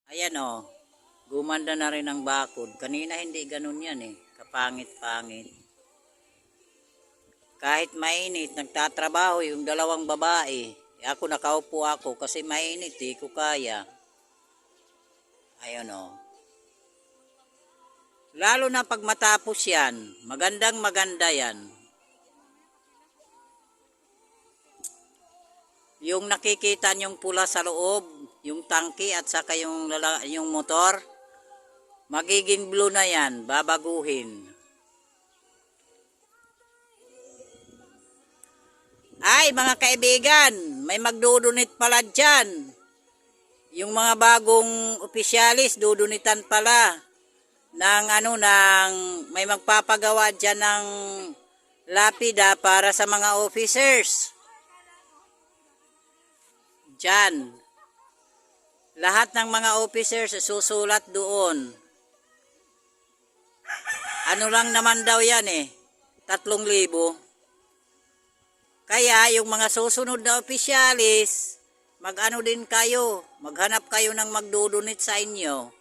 Ayan o, gumanda na rin ang bakod. Kanina hindi ganun yan eh, kapangit-pangit. Kahit mainit, nagtatrabaho yung dalawang babae. Ako nakaupo ako kasi mainit eh, ko kaya. Ayan o. Lalo na pag matapos yan, magandang maganda yan. Yung nakikita nyong pula sa loob, yung tangke at saka yung motor, magiging blue na yan, babaguhin. Ay mga kaibigan, may magdudunit pala dyan. Yung mga bagong opisyalis, dudunitan pala ng may magpapagawa dyan ng lapida para sa mga officers. Dyan. Lahat ng mga officers susulat doon. Ano lang naman daw yan eh, 3,000. Kaya yung mga susunod na opisyalis, mag-ano din kayo, maghanap kayo ng magdudunit sa inyo.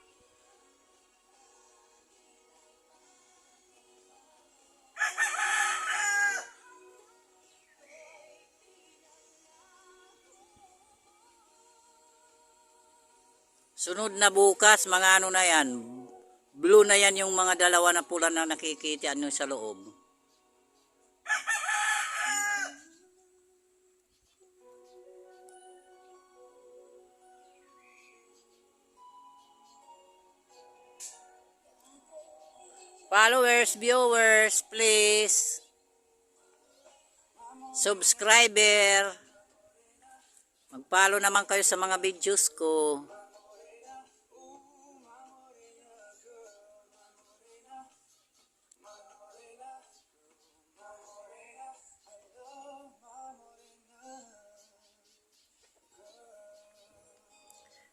Sunod na bukas, mga ano na yan, blue na yan yung mga dalawa na pula na nakikita nyo sa loob. Followers, viewers, please. Subscriber. Mag-follow naman kayo sa mga videos ko.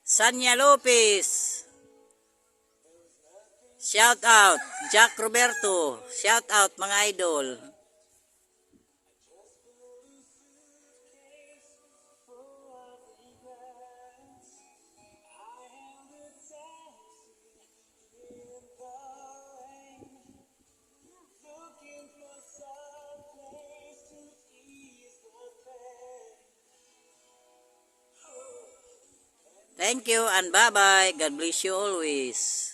Sanya Lopez. Shout out. Jack Roberto. Shout out mga idol. Thank you and bye-bye. God bless you always.